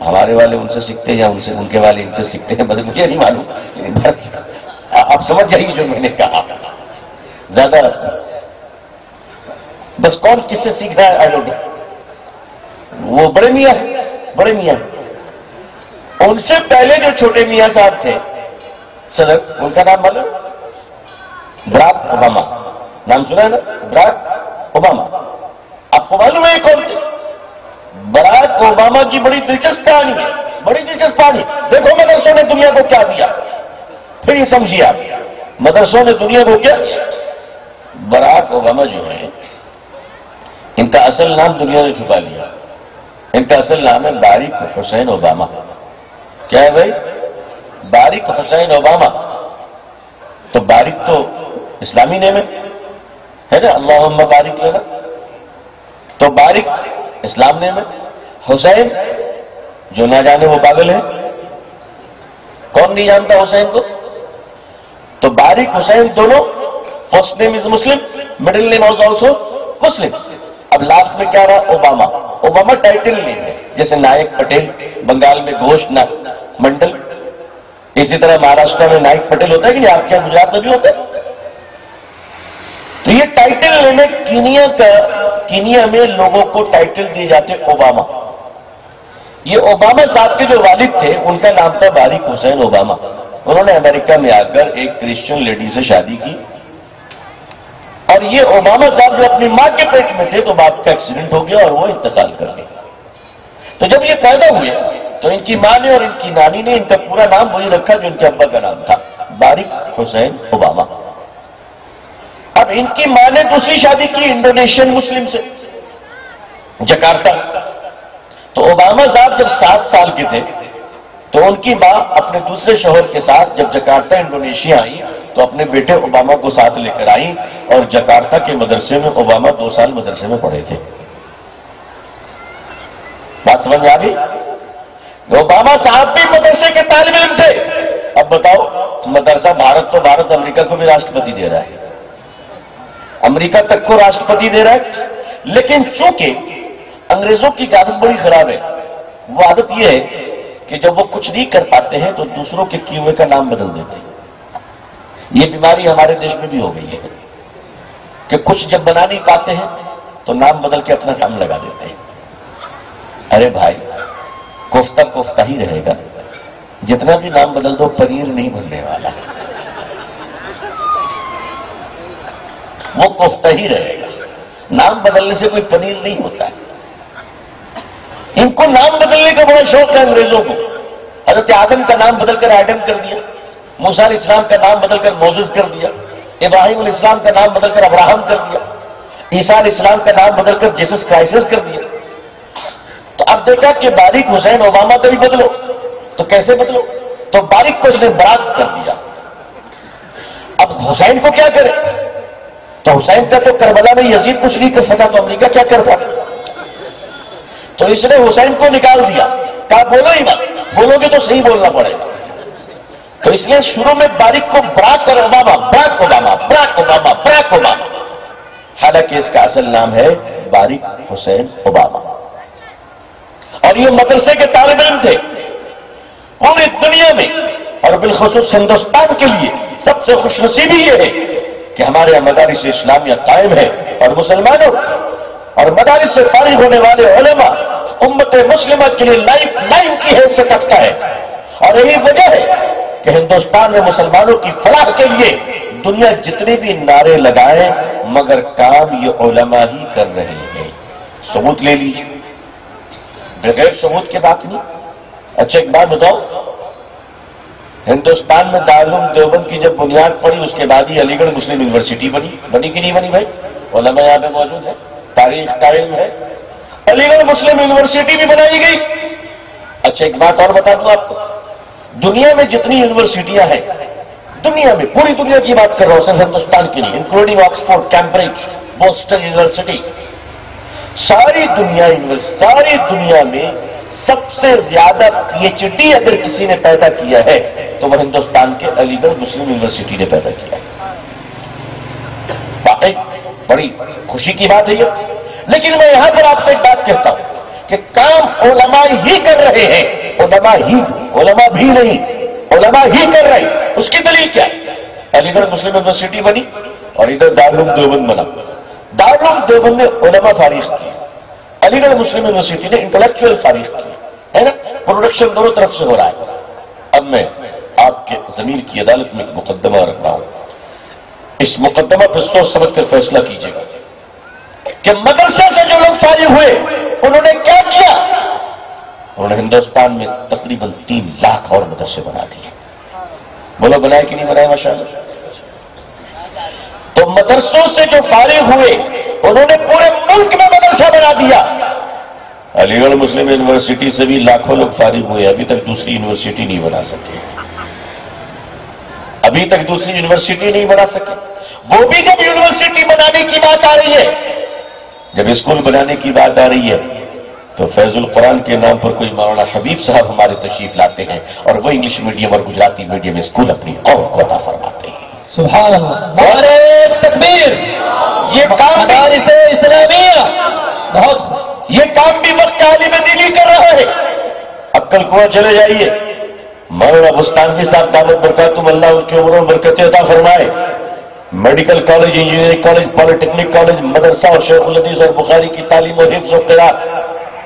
ہمارے والے ان سے سیکھتے ہیں یا ان کے والے ان سے سیکھتے ہیں، مطلب مجھے نہیں معلوم، آپ سمجھ جائیے جو میں نے کہا. زیادہ بس کون کس سے سیکھ رہا ہے آئی ڈونٹ نو. وہ بڑے میاں ان سے پہلے جو چھوٹے میاں صاحب تھے صدر، ان کا نام معلوم؟ Barack Obama. نام سنا ہے نا، براک اوباما. آپ کو معلوم ہے کون تھے؟ براک اوباما کی بڑی دلچسپ کہانی ہے، بڑی دلچسپ کہانی. دیکھو مدرسوں نے دنیا کو کیا دیا، پھر یہ سمجھیے آپ مدرسوں نے دنیا کو کیا دیا. براک اوباما جو ہے، ان کا اصل نام دنیا نے چھپا لیا. ان کا اصل نام ہے باریک حسین اوباما. کیا ہے بھائی؟ باریک حسین اوباما. تو باریک تو اسلامی نیم ہے نا، اللہم بارک لنا. تو باریک اسلام نیم ہے. حسین جو نہ جانے وہ پاگل ہے، کون نہیں جانتا حسین کو؟ تو باریک حسین دونوں، first name is Muslim, middle name is also Muslim. اب لاسٹ میں کیا رہا؟ اوباما. اوباما ٹائٹل نیم ہے، جیسے نائک پٹیل بنگال میں گھوش منڈل، اسی طرح مہاراشٹر میں نائک پٹیل ہوتا ہے کہ آپ کیا گجرات میں بھی ہوتا ہے. تو یہ ٹائٹل نیم ہے. کینیا میں لوگوں کو ٹائٹل دیے جاتے اوباما. یہ اوباما صاحب کے جو والد تھے ان کا نام تھا باریک حسین اوباما. انہوں نے امریکہ میں آ کر ایک کرسچن لیڈی سے شادی کی، اور یہ اوباما صاحب جو اپنی ماں کے پیٹ میں تھے تو باپ کا ایکسیڈنٹ ہو گیا اور وہ انتقال کر گئے. تو جب یہ پیدا ہوئے تو ان کی ماں نے اور ان کی نانی نے ان کا پورا نام وہی رکھا جو ان کے ابا کا نام تھا، باریک حسین اوباما. اب ان کی ماں نے دوسری شادی کی انڈونیشین مسلم سے، جکارتا. تو اوباما صاحب جب 7 سال کے تھے تو ان کی ماں اپنے دوسرے شوہر کے ساتھ جب جکارتا انڈونیشیا آئی تو اپنے بیٹے اوباما کو ساتھ لے کر آئی، اور جکارتا کے مدرسے میں اوباما 2 سال مدرسے میں پڑھے تھے. بات سمجھ میں آ گئی؟ اوباما صاحب بھی مدرسے کے طالب علم تھے. اب بتاؤ، مدرسہ بھارت تو بھارت امریکہ کو بھی راشٹرپتی دے رہا ہے، امریکہ تک کو راشٹرپتی دے رہا ہے. لیکن چونکہ انگریزوں کی عادت بڑی خراب ہے، وہ عادت یہ ہے کہ جب وہ کچھ نہیں کر پاتے ہیں تو دوسروں کے کیے ہوئے کا نام بدل دیتے ہیں. یہ بیماری ہمارے دیش میں بھی ہو گئی ہے کہ کچھ جب بنا نہیں پاتے ہیں تو نام بدل کے اپنا نام لگا دیتے ہیں. ارے بھائی، کوفتہ کوفتہ ہی رہے گا، جتنا بھی نام بدل دو پنیر نہیں بننے والا، وہ کوفتہ ہی رہے گا. نام بدلنے سے کوئی پنیر نہیں ہوتا ہے. ان کو نام بدلنے کا بڑا شوق ہے انگریزوں کو. حضرت آدم کا نام بدل کر ایڈم کر دیا، موسیٰ علیہ السلام کا نام بدل کر موزز کر دیا، ابراہیم علیہ السلام کا نام بدل کر ابراہم کر دیا، عیسیٰ علیہ السلام کا نام بدل کر جیسس کرائسس کر دیا. تو اب دیکھا کہ باریک حسین اوباما کا بھی بدلو، تو کیسے بدلو؟ تو باریک کو اس نے براک کر دیا. اب حسین کو کیا کرے؟ تو حسین کا تو کربلا میں یزید کچھ نہیں کر سکا، تو امریکہ کیا کر پاتا؟ تو اس نے حسین کو نکال دیا، کہا بولو ہی مت، بولو گے تو صحیح بولنا پڑے گا. تو اس لیے شروع میں باریک کو براک اور Obama, Barack Obama, Barack Obama, Barack Obama, حالانکہ اس کا اصل نام ہے باریک حسین اوباما. اور یہ مدرسے کے طالب علم تھے. پوری دنیا میں اور بالخصوص ہندوستان کے لیے سب سے خوش نصیبی یہ ہے کہ ہمارے یہاں مدارس اسلامیہ قائم ہے، اور مسلمانوں اور مدارس سے فارغ ہونے والے علماء امت مسلمہ کے لیے لائف لائن کی حیثیت رکھتا ہے. اور یہی وجہ ہے کہ ہندوستان میں مسلمانوں کی فلاح کے لیے دنیا جتنے بھی نعرے لگائیں مگر کام یہ علماء ہی کر رہے ہیں. ثبوت لے لیجیے، بغیر ثبوت کی بات نہیں. اچھا ایک بات بتاؤ، ہندوستان میں دارالعلوم دیوبند کی جب بنیاد پڑی اس کے بعد ہی علی گڑھ مسلم یونیورسٹی بنی کہ نہیں بنی بھائی؟ علماء یہاں پہ موجود ہے، تاریخ قائم ہے. علی گڑھ مسلم یونیورسٹی بھی بنائی گئی. اچھا ایک بات اور بتا دوں آپ کو، دنیا میں جتنی یونیورسٹیاں ہیں، دنیا میں پوری دنیا کی بات کر رہا ہوں، صرف ہندوستان کی نہیں، including Oxford, Cambridge, Boston university, ساری دنیا میں سب سے زیادہ پی ایچ ڈی اگر کسی نے پیدا کیا ہے تو وہ ہندوستان کے علی گڑھ مسلم یونیورسٹی نے پیدا کیا ہے. واقعی بڑی خوشی کی بات ہے یہ. لیکن میں یہاں پر آپ سے ایک بات کہتا ہوں کہ کام علماء ہی کر رہے ہیں، علماء بھی نہیں، علماء ہی کر رہے ہیں۔ اس کی دلیل کیا ہے؟ علی گڑھ مسلم یونیورسٹی بنی اور ادھر دارالعلوم دیوبند بنا۔ دارالعلوم دیوبند نے علماء فارغ کیے، علی گڑھ مسلم یونیورسٹی نے انٹلیکچوئل فارغ کیے، ہے نا؟ پروڈکشن دونوں طرف سے ہو رہا ہے۔ اب میں آپ کے ضمیر کی عدالت میں ایک مقدمہ رکھ رہا ہوں، اس مقدمہ پر سوچ سمجھ کر فیصلہ کیجیے گا کہ مدرسے سے جو لوگ فارغ ہوئے انہوں نے کیا کیا؟ انہوں نے ہندوستان میں تقریباً 3 لاکھ اور مدرسے بنا دیے۔ بولو بنائے کہ نہیں بنائے؟ ماشاءاللہ۔ تو مدرسوں سے جو فارغ ہوئے انہوں نے پورے ملک میں مدرسہ بنا دیا۔ علی گڑھ مسلم یونیورسٹی سے بھی لاکھوں لوگ فارغ ہوئے، ابھی تک دوسری یونیورسٹی نہیں بنا سکے، ابھی تک دوسری یونیورسٹی نہیں بنا سکے۔ وہ بھی جب یونیورسٹی بنانے کی بات آ رہی ہے، جب اسکول بنانے کی بات آ رہی ہے، تو فیض القرآن کے نام پر کوئی مولانا حبیب صاحب ہمارے تشریف لاتے ہیں اور وہ انگلش میڈیم اور گجراتی میڈیم اسکول اپنی قوم کو عطا فرماتے ہیں۔ سبحان اللہ، نعرہ تکبیر۔ یہ کام مدارس اسلامیہ بہت یہ کام بھی وقت عالم دینی کر رہا ہے۔ اب کل کنواں چلے جائیے، مولانا بستانوی صاحب دعوت برکاتہم اللہ ان کی عمروں میں برکت عطا فرمائے، medical college, engineering college, polytechnic college, مدرسہ اور شیخ الحدیث اور بخاری کی تعلیم و حفظ و قراءت،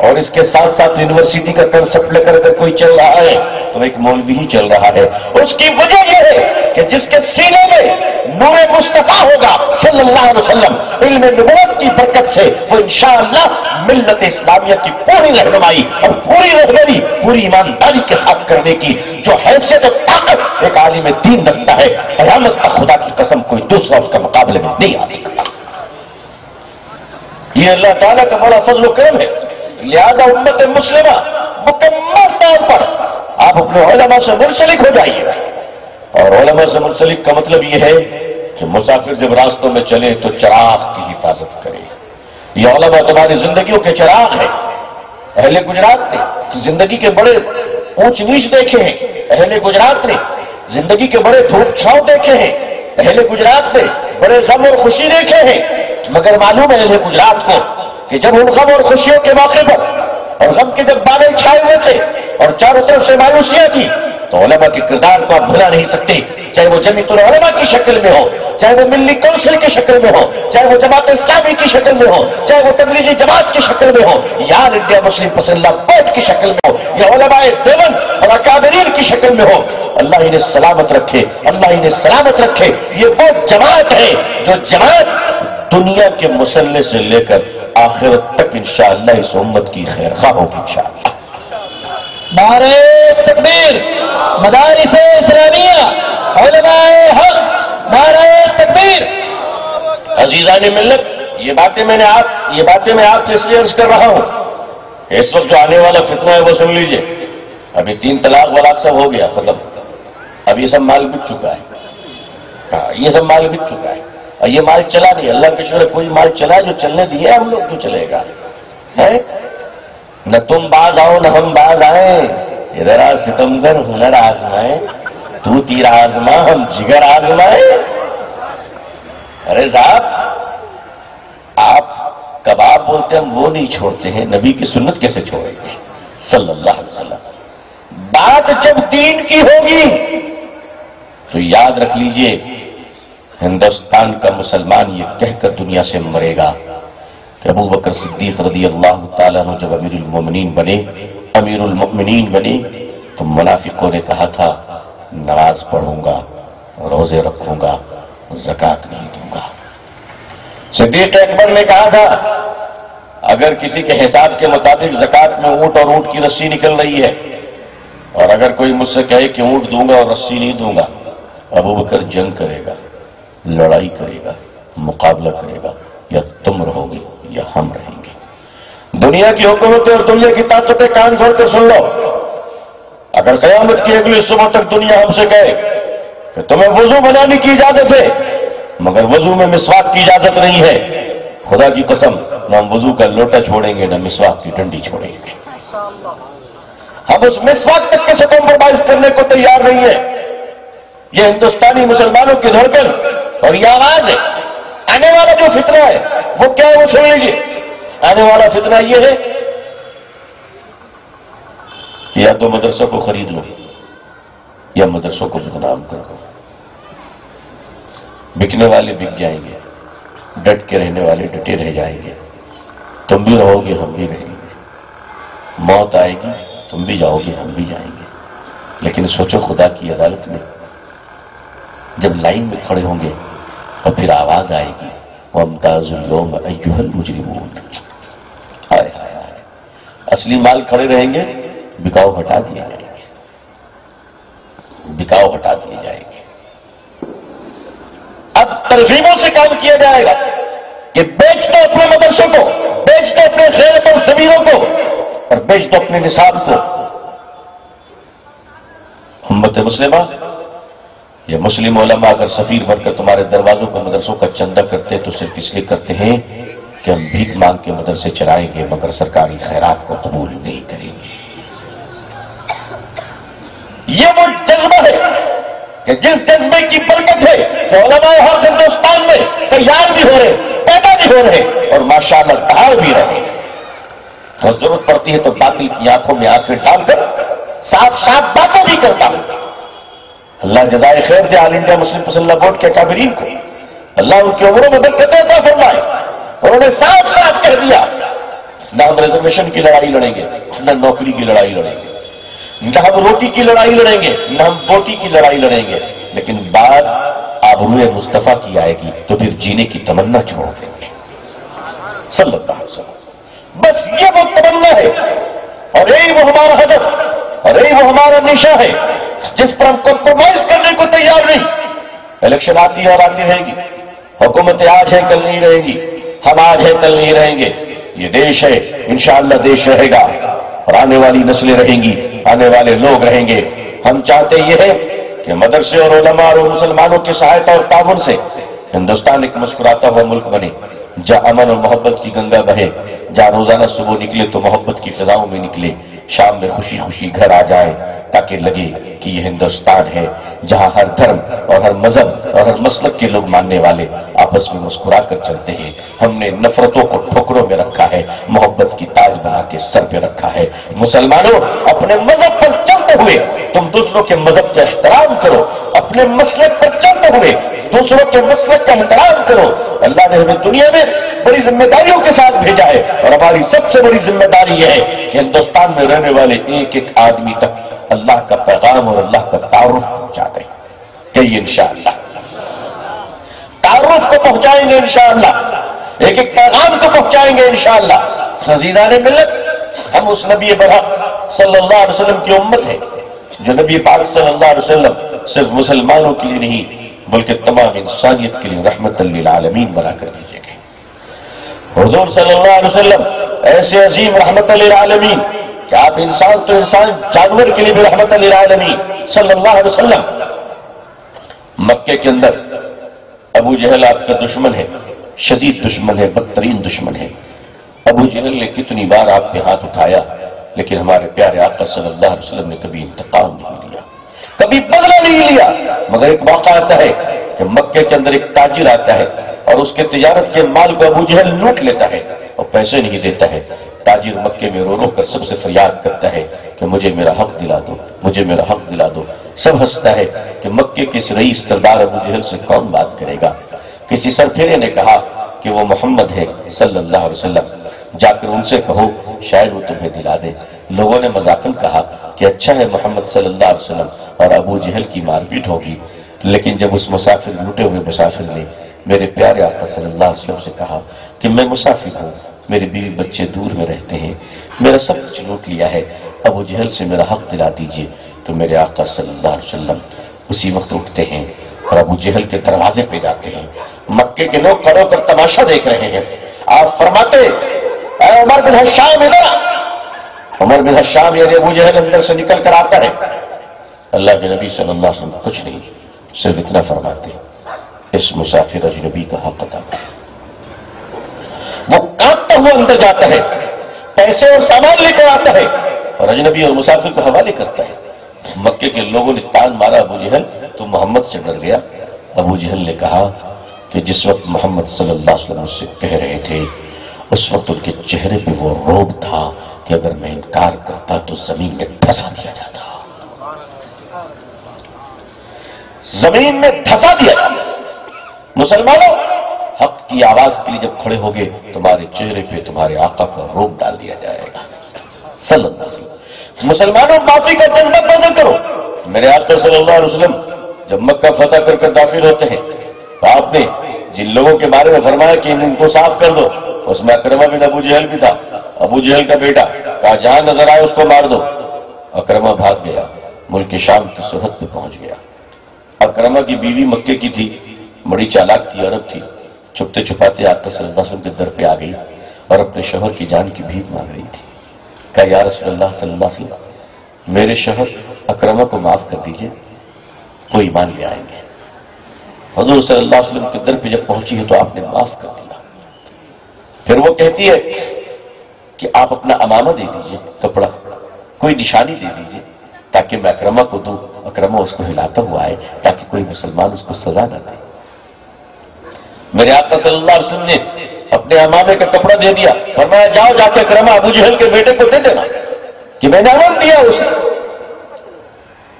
اور اس کے ساتھ ساتھ یونیورسٹی کا کنسپٹ لے کر کوئی چل رہا ہے تو ایک مولوی ہی چل رہا ہے۔ اس کی وجہ یہ ہے کہ جس کے سینے میں نور مصطفیٰ ہوگا صلی اللہ علیہ وسلم، علم نبوت کی برکت سے وہ انشاءاللہ ملت اسلامیہ کی پوری رہنمائی اور پوری رہبری پوری ایمانداری کے ساتھ کرنے کی جو حیثیت اور طاقت ایک عالم دین رکھتا ہے، قیامت کا خدا کی قسم کوئی دوسرا اس کا مقابلے میں نہیں آ سکتا۔ یہ اللہ تعالیٰ کا بڑا فضل و کرم ہے۔ لہذا امت مسلمہ مکمل طور پر آپ اپنے علماء سے منسلک ہو جائیے، اور علماء سے منسلک کا مطلب یہ ہے کہ مسافر جب راستوں میں چلے تو چراغ کی حفاظت کرے۔ یہ علماء تمہاری زندگیوں کے چراغ ہیں۔ اہل گجرات نے زندگی کے بڑے اونچ نیچ دیکھے ہیں، اہل گجرات نے زندگی کے بڑے دھوپ چھاؤں دیکھے ہیں، اہل گجرات نے بڑے غم اور خوشی دیکھے ہیں، مگر معلوم ہے اہل گجرات کو کہ جب ان غم اور خوشیوں کے موقع پر اور غم کے جب بادل چھائے ہوئے تھے اور چاروں طرف سے مایوسیاں تھی تو علماء کے کردار کو آپ بھلا نہیں سکتے، چاہے وہ جمیعت العلماء کی شکل میں ہو، چاہے وہ ملی کونسل کی شکل میں ہو، چاہے وہ جماعت اسلامی کی شکل میں ہو، چاہے وہ تبلیغی جماعت کی شکل میں ہو، یا انڈیا مسلم پسندہ بورڈ کی شکل میں ہو، یا علماء دیوبند اور اکابرین کی شکل میں ہو۔ اللہ انہیں سلامت رکھے، اللہ انہیں سلامت رکھے۔ یہ وہ جماعت ہے جو جماعت دنیا کے مسئلے سے لے کر آخرت تک انشاءاللہ اس امت کی خیر خواہ ہوگی انشاءاللہ۔ نعرہ تکبیر، مدارس اسلامیہ، علماء حق، نعرہ تکبیر۔ عزیزان ملت، یہ باتیں میں آپ سے اس لیے عرض کر رہا ہوں کہ اس وقت جو آنے والا فتنہ ہے وہ سن لیجئے۔ ابھی 3 طلاق ولاق سب ہو گیا، ختم، اب یہ سب مال بک چکا ہے۔ ہاں، یہ سب مال بک چکا ہے اور یہ مال چلا نہیں، اللہ کے شکر کوئی مال چلا جو چلنے دیا ہم لوگ تو چلے گا، ہے نہ تم باز آؤ نہ ہم باز آئیں، ادھر آ ستمگر ہنر آزمائیں، تو تیر آزما ہم جگر آزمائیں۔ ارے صاحب، آپ کباب بولتے ہم وہ نہیں چھوڑتے ہیں، نبی کی سنت کیسے چھوڑیں گے صلی اللہ علیہ وسلم؟ بات جب دین کی ہوگی تو یاد رکھ لیجئے، ہندوستان کا مسلمان یہ کہہ کر دنیا سے مرے گا کہ ابو بکر صدیق رضی اللہ تعالیٰ عنہ جب امیر المؤمنین بنے تو منافقوں نے کہا تھا نماز پڑھوں گا، روزے رکھوں گا، زکوٰۃ نہیں دوں گا۔ صدیق اکبر نے کہا تھا اگر کسی کے حساب کے مطابق زکوٰۃ میں اونٹ اور اونٹ کی رسی نکل رہی ہے اور اگر کوئی مجھ سے کہے کہ اونٹ دوں گا اور رسی نہیں دوں گا، ابو بکر جنگ کرے گا، لڑائی کرے گا، مقابلہ کرے گا، یا تم رہو گے یا ہم رہیں گے۔ دنیا کی حکومتیں اور دنیا کی طاقتیں کان کھول کر سن لو، اگر قیامت کی اگلی صبح تک دنیا ہم سے کہے کہ تمہیں وضو بنانے کی اجازت ہے مگر وضو میں مسواک کی اجازت نہیں ہے، خدا کی قسم نہ ہم وضو کا لوٹا چھوڑیں گے نہ مسواک کی ڈنڈی چھوڑیں گے۔ ہم اس مسواک تک کے کمپرومائز کرنے کو تیار نہیں ہے۔ یہ ہندوستانی مسلمانوں کی دھڑکن اور یہ آواز ہے۔ آنے والا جو فتنہ ہے وہ کیا ہے وہ سن لیجیے۔ آنے والا فتنہ یہ ہے یا تو مدرسوں کو خرید لو یا مدرسوں کو بدنام کر دو. بکنے والے بک جائیں گے، ڈٹ کے رہنے والے ڈٹے رہ جائیں گے. تم بھی رہو گے، ہم بھی رہیں گے. موت آئے گی، تم بھی جاؤ گے، ہم بھی جائیں گے. لیکن سوچو خدا کی عدالت میں جب لائن میں کھڑے ہوں گے اور پھر آواز آئے گی وَامْتَازُوا الْيَوْمَ أَيُّهَا الْمُجْرِمُونَ. ہائے ہائے ہائے. اصلی مال کھڑے رہیں گے، بکاؤ ہٹا دیے جائیں گے، بکاؤ ہٹا دیے جائیں گے. اب ترغیبوں سے کام کیا جائے گا کہ بیچ دو اپنے مدرسوں کو، بیچ دو اپنے خیرت اور ضمیروں کو، اور بیچ دو اپنے نصاب کو. امت مسلمہ، یہ مسلم علماء اگر سفیر بن کر تمہارے دروازوں پر مدرسوں کا چندہ کرتے تو صرف اس لیے کرتے ہیں کہ ہم بھیک مانگ کے مدرسے چلائیں گے مگر سرکاری خیرات کو قبول نہیں کریں گے. یہ وہ جذبہ ہے کہ جس جذبے کی برکت ہے کہ علماء حق ہندوستان میں تیار بھی ہو رہے، پیدا بھی ہو رہے اور ماشاءاللہ دھاڑ بھی رہے. اور ضرورت پڑتی ہے تو باطل کی آنکھوں میں آنکھیں ڈال کر صاف صاف باتیں بھی کرتا ہوں. اللہ جزائے خیر دے آل انڈیا مسلم پسندہ بورڈ کے اکابرین کو، اللہ ان کی عمروں میں برکت عطا فرمائے. انہوں نے صاف صاف کہہ دیا نہ ہم ریزرویشن کی لڑائی لڑیں گے، نہ نوکری کی لڑائی لڑیں گے، نہ ہم روٹی کی لڑائی لڑیں گے، نہ ہم بوٹی کی لڑائی لڑیں گے، لیکن بات آبروئے مصطفیٰ کی آئے گی تو پھر جینے کی تمنا چھوڑ دیں گے صلی اللہ علیہ وسلم. بس یہ وہ تمنا ہے اور یہی وہ ہمارا ہدف اور یہی وہ ہمارا نشہ ہے جس پر ہم کمپرومائز کرنے کو تیار نہیں. الیکشن آتی ہے اور آتی رہے گی، حکومت آج ہے کل نہیں رہے گی، ہم آج ہے کل نہیں رہیں گے. یہ دیش ہے، انشاءاللہ دیش رہے گا اور آنے والی نسلیں رہیں گی، آنے والے لوگ رہیں گے. ہم چاہتے یہ ہے کہ مدرسے اور علماء اور مسلمانوں کی سہایتا اور تعاون سے ہندوستان ایک مسکراتا ہوا ملک بنے جہاں امن اور محبت کی گنگا بہے، جہاں روزانہ صبح نکلے تو محبت کی فضاؤں میں نکلے، شام میں خوشی خوشی گھر آ جائے تاکہ لگے کہ یہ ہندوستان ہے جہاں ہر دھرم اور ہر مذہب اور ہر مسلک کے لوگ ماننے والے آپس میں مسکرا کر چلتے ہیں. ہم نے نفرتوں کو ٹھوکروں میں رکھا ہے، محبت کی تاج بنا کے سر پہ رکھا ہے. مسلمانوں، اپنے مذہب پر چلتے ہوئے تم دوسروں کے مذہب کا احترام کرو، اپنے مسلک پر چلتے ہوئے دوسروں کے مسلک کا احترام کرو. اللہ نے ہمیں دنیا میں بڑی ذمہ داریوں کے ساتھ بھیجا ہے اور ہماری سب سے بڑی ذمہ داری یہ ہے کہ ہندوستان میں رہنے والے ایک ایک آدمی تک اللہ کا پیغام اور اللہ کا تعارف پہنچا دیں. کہ انشاءاللہ تعارف کو پہنچائیں گے، انشاءاللہ ایک ایک پیغام کو پہنچائیں گے انشاءاللہ. عزیزان ملت، ہم اس نبی برحق صلی اللہ علیہ وسلم کی امت ہے جو نبی پاک صلی اللہ علیہ وسلم صرف مسلمانوں کے لیے نہیں بلکہ تمام انسانیت کے لیے رحمت للعالمین بنا کر بھیجے گئے. حضور صلی اللہ علیہ وسلم ایسے عظیم رحمت للعالمین کہ آپ انسان تو انسان، جانور کے لیے بھی رحمت للعالمین صلی اللہ علیہ وسلم. مکے کے اندر ابو جہل آپ کا دشمن ہے، شدید دشمن ہے، بدترین دشمن ہے. ابو جہل نے کتنی بار آپ پہ ہاتھ اٹھایا لیکن ہمارے پیارے آقا صلی اللہ علیہ وسلم نے کبھی انتقام نہیں لیا، کبھی بدلہ نہیں لیا. مگر ایک واقعہ آتا ہے کہ مکے کے اندر ایک تاجر آتا ہے اور اس کے تجارت کے مال کو ابو جہل لوٹ لیتا ہے اور پیسے نہیں دیتا ہے. تاجر مکے میں رو رو کر سب سے فریاد کرتا ہے کہ مجھے میرا حق دلا دو، مجھے میرا حق دلا دو. سب ہنستا ہے کہ مکے کے رئیس سردار ابو جہل سے کون بات کرے گا. کسی سرفیرے نے کہا کہ وہ محمد ہے صلی اللہ علیہ وسلم، جا کر ان سے کہو شاید وہ تمہیں دلا دے. لوگوں نے مذاقن کہا کہ اچھا ہے محمد صلی اللہ علیہ وسلم اور ابو جہل کی مار پیٹ ہوگی. لیکن جب اس مسافر لوٹے ہوئے مسافر نے میرے پیارے آقا صلی اللہ علیہ وسلم سے کہا کہ میں مسافر ہوں، میرے بیوی بچے دور میں رہتے ہیں، میرا سب کچھ لوٹ لیا ہے، ابو جہل سے میرا حق دلا دیجیے، تو میرے آقا صلی اللہ علیہ وسلم اسی وقت اٹھتے ہیں اور ابو جہل کے دروازے پہ جاتے ہیں. مکے کے لوگ کھڑے کر تماشا دیکھ رہے ہیں. آپ فرماتے اے عمر بن حشام ادھر. عمر بن حشام یعنی ابو جہل اندر سے نکل کر آتا ہے. اللہ کے نبی صلی اللہ علیہ وسلم کچھ نہیں، صرف اتنا فرماتے اس مسافر اجنبی کا حق ادا کرو. وہ کانپتا ہوا اندر جاتا ہے، پیسے اور سامان لے کر آتا ہے اور اجنبی اور مسافر کو حوالے کرتا ہے. مکے کے لوگوں نے تان مارا ابو جہل تو محمد سے ڈر گیا. ابو جہل نے کہا کہ جس وقت محمد صلی اللہ علیہ وسلم سے کہہ رہے تھے اس وقت ان کے چہرے پہ وہ روب تھا کہ اگر میں انکار کرتا تو زمین میں دھسا دیا جاتا، زمین میں دھسا دیا جاتا۔ مسلمانوں، حق کی آواز کے لیے جب کھڑے ہوگے تمہارے چہرے پہ تمہارے آقا کا روپ ڈال دیا جائے گا صلی اللہ علیہ وسلم۔ مسلمانوں، معافی کا جذبہ پیدا کرو۔ میرے آقا صلی اللہ علیہ وسلم جب مکہ فتح کر داخل ہوتے ہیں تو آپ نے جن لوگوں کے بارے میں فرمایا کہ ان کو صاف کر دو، اس میں اکرمہ بن ابو جہل بھی تھا، ابو جہل کا بیٹا، کہا جہاں نظر آئے اس کو مار دو۔ اکرمہ بھاگ گیا، ملک شام کی سرحد پہ پہنچ گیا۔ اکرمہ کی بیوی مکے کی تھی، بڑی چالاک تھی، عرب تھی، چھپتے چھپاتے آقا صلی اللہ علیہ وسلم کے در پہ آ گئی اور اپنے شوہر کی جان کی بھیک مانگ رہی تھی۔ کہا یا رسول اللہ صلی اللہ علیہ وسلم، میرے شوہر اکرمہ کو معاف کر دیجئے، وہ ایمان لے آئیں گے۔ حضور صلی اللہ علیہ وسلم کے در پہ جب پہنچی ہے تو آپ نے معاف کر دیا۔ پھر وہ کہتی ہے کہ آپ اپنا امامہ دے دیجئے، کپڑا، کوئی نشانی دے دیجئے تاکہ میں اکرمہ کو دوں، اکرمہ اس کو ہلاتا ہوا آئے تاکہ کوئی مسلمان اس کو سزا نہ دے۔ میرے آقا صلی اللہ علیہ وسلم نے اپنے امامے کا کپڑا دے دیا، فرمایا جاؤ جا کے اکرمہ ابو جہل کے بیٹے کو دے دینا کہ میں نے امر دیا اسے۔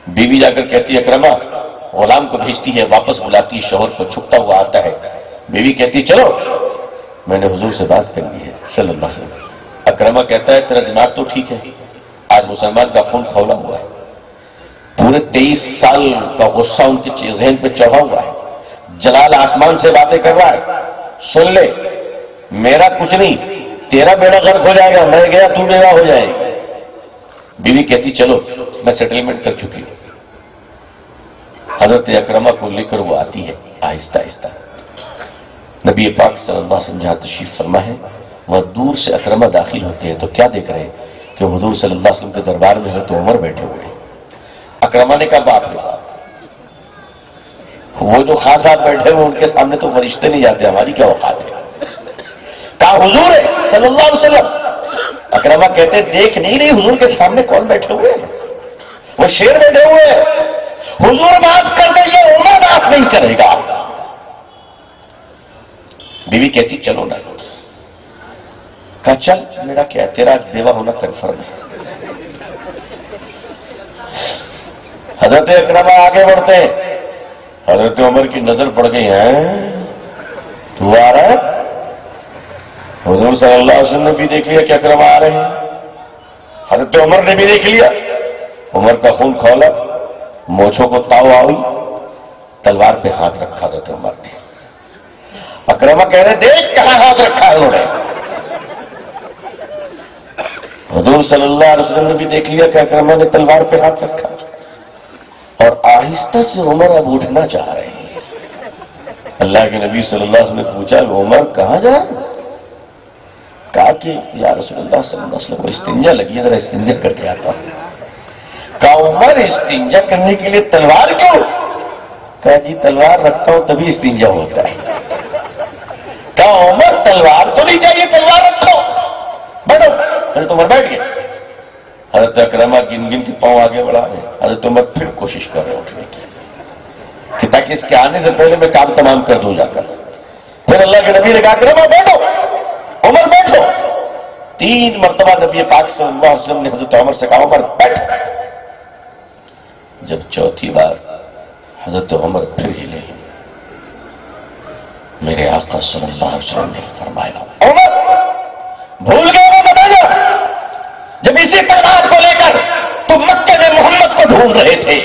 بیوی جا کر کہتی ہے اکرمہ، غلام کو بھیجتی ہے، واپس بلاتی ہے، شوہر کو چھپتا ہوا آتا ہے۔ بیوی کہتی چلو میں نے حضور سے بات کر لی ہے صلی اللہ علیہ وسلم۔ اکرمہ کہتا ہے تیرا دماغ تو ٹھیک ہے، آج مسلمان کا خون کھولا ہوا ہے، پورے 23 سال کا غصہ ان کے ذہن پہ چڑھا ہوا ہے، جلال آسمان سے باتیں کر رہا ہے، سن لے میرا کچھ نہیں، تیرا بیڑا غرق ہو جائے گا، میں گیا تو بیڑا ہو جائے گا۔ بیوی کہتی چلو میں سیٹلمنٹ کر چکی ہوں۔ حضرت اکرمہ کو لے کر وہ آتی ہے آہستہ آہستہ۔ نبی پاک صلی اللہ علیہ وسلم جہاں تشریف فرما ہے وہ دور سے اکرمہ داخل ہوتے ہیں تو کیا دیکھ رہے ہیں کہ حضور صلی اللہ علیہ وسلم کے دربار میں ہے تو عمر بیٹھے ہوئے ہیں۔ اکرمہ نے کہا باپ رے باپ، وہ جو خاص صاحب بیٹھے ہوئے ان کے سامنے تو فرشتے نہیں جاتے، ہماری کیا اوقات ہے؟ کہا حضور ہے صلی اللہ علیہ وسلم۔ اکرمہ کہتے دیکھ نہیں رہی حضور کے سامنے کون بیٹھے ہوئے ہیں؟ وہ شیر بیٹھے ہوئے ہیں، حضور معاف کر دیں یہ عمر معاف نہیں کرے گا۔ بیوی کہتی چلو نہ، کہا چل میرا کیا تیرا بیوہ ہونا کنفرم ہے۔ حضرت اکرمہ آگے بڑھتے ہیں، حضرت عمر کی نظر پڑ گئی ہے، تو آ رہا ہے؟ حضور صلی اللہ علیہ وسلم نے بھی دیکھ لیا کہ اکرمہ آ رہے ہیں، حضرت عمر نے بھی دیکھ لیا۔ عمر کا خون کھولا، موچھوں کو تاؤ آئی، تلوار پہ ہاتھ رکھا حضرت عمر نے۔ اکرمہ کہہ رہے دیکھ کہاں ہاتھ رکھا ہے انہوں نے۔ حضور صلی اللہ علیہ وسلم نے بھی دیکھ لیا کہ اکرمہ نے تلوار پہ ہاتھ رکھا، اور آہستہ سے عمر اب اٹھنا چاہ رہے ہیں۔ اللہ کے نبی صلی اللہ علیہ وسلم نے پوچھا عمر کہاں جا رہے ہیں؟ کہا کہ یا رسول اللہ صلی اللہ علیہ وسلم کو استنجا لگی ہے، ذرا استنجا کر کے آتا ہوں۔ کہا عمر استنجا کرنے کے لیے تلوار کیوں؟ کہا جی تلوار رکھتا ہوں تبھی استنجا ہوتا ہے۔ کہا عمر تلوار تو نہیں چاہیے، تلوار رکھو، بیٹھو۔ حضرت عمر بیٹھ گئے۔ حضرت اکرمہ گن گن کے پاؤں آگے بڑھا رہے، حضرت عمر پھر کوشش کر رہے اٹھنے کی کہ تاکہ اس کے آنے سے پہلے میں کام تمام کر دوں جا کر۔ پھر اللہ کے نبی نے کہا اکرمہ بیٹھو، عمر بیٹھو۔ 3 مرتبہ نبی پاک صلی اللہ علیہ وسلم نے حضرت عمر سے کہا عمر بیٹھ۔ جب چوتھی بار حضرت عمر پھر ہلے، میرے آقا صلی اللہ علیہ وسلم نے فرمایا عمر بھول گئے وہ بتانا جب اسی تعداد کو لے کر تم مکے میں محمد کو ڈھونڈ رہے تھے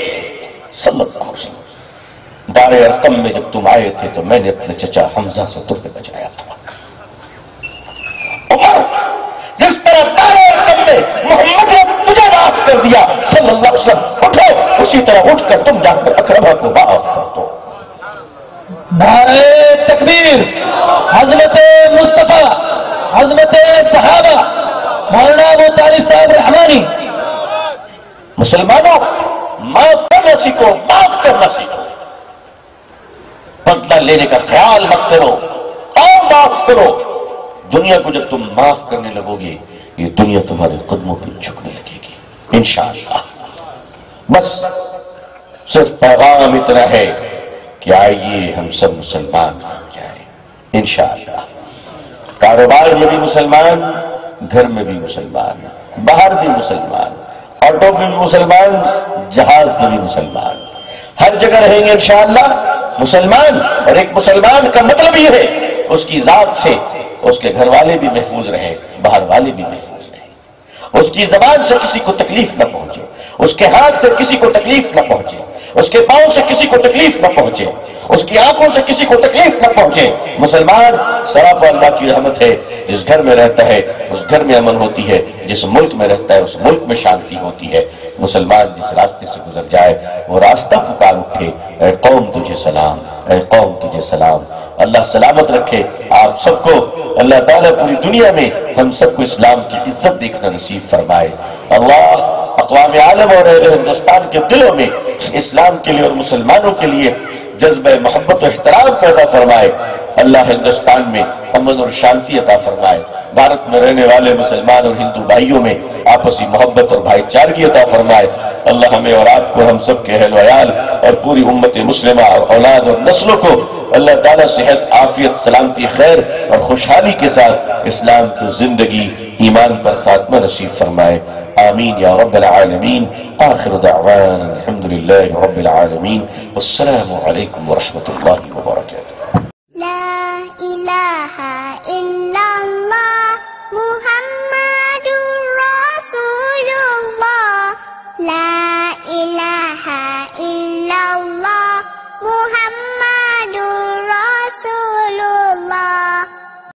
صلی اللہ علیہ وسلم، دار ارقم میں جب تم آئے تھے تو میں نے اپنے چچا حمزہ سے تمہیں بچایا تھا۔ عمر جس طرح دار ارقم میں محمد نے تجھے معاف کر دیا صلی اللہ علیہ وسلم، اٹھو اسی طرح اٹھ کر تم جا کر اکرمہ کو معاف کر دو۔ نعرہ تکبیر، حضرت مصطفیٰ، حضرت صحابہ، مولانا ابو طالب صاحب رحمانی۔ مسلمانوں معاف کرنا سیکھو، معاف کرنا سیکھو، بدلہ لینے کا خیال مت کرو، اور معاف کرو۔ دنیا کو جب تم معاف کرنے لگو گے یہ دنیا تمہارے قدموں پہ جھکنے لگے گی انشاءاللہ۔ بس صرف پیغام اتنا ہے کہ آئیے ہم سب مسلمان بن جائیں انشاءاللہ۔ کاروبار میں بھی مسلمان، گھر میں بھی مسلمان، باہر بھی مسلمان، آٹو میں بھی مسلمان، جہاز میں بھی مسلمان، ہر جگہ رہیں گے انشاءاللہ مسلمان۔ اور ایک مسلمان کا مطلب یہ ہے اس کی ذات سے اس کے گھر والے بھی محفوظ رہیں، باہر والے بھی محفوظ رہیں، اس کی زبان سے کسی کو تکلیف نہ پہنچے، اس کے ہاتھ سے کسی کو تکلیف نہ پہنچے، اس کے پاؤں سے کسی کو تکلیف نہ پہنچے، اس کی آنکھوں سے کسی کو تکلیف نہ پہنچے۔ مسلمان سراپا اللہ کی رحمت ہے، جس گھر میں رہتا ہے اس گھر میں امن ہوتی ہے، جس ملک میں رہتا ہے اس ملک میں شانتی ہوتی ہے۔ مسلمان جس راستے سے گزر جائے وہ راستہ پکار اٹھے، اے قوم تجھے سلام، اے قوم تجھے سلام۔ اللہ سلامت رکھے آپ سب کو، اللہ تعالیٰ پوری دنیا میں ہم سب کو اسلام کی عزت دیکھنا نصیب فرمائے۔ اللہ اقوام عالم اور اہل ہندوستان کے دلوں میں اسلام کے لیے اور مسلمانوں کے لیے جذبہ محبت و احترام پیدا فرمائے۔ اللہ ہندوستان میں امن اور شانتی عطا فرمائے، بھارت میں رہنے والے مسلمان اور ہندو بھائیوں میں آپسی محبت اور بھائی چارگی عطا فرمائے۔ اللہ ہمیں اور آپ کو، ہم سب کے اہل و عیال اور پوری امت مسلمہ اور اولاد اور نسلوں کو اللہ تعالیٰ صحت، عافیت، سلامتی، خیر اور خوشحالی کے ساتھ اسلام کی زندگی، ایمان پر خاتمہ نصیب فرمائے۔ آمین یا رب العالمین۔ آخر دعوانا الحمدللہ رب العالمین، والسلام علیکم ورحمۃ اللہ وبرکاتہ۔ لا إله إلا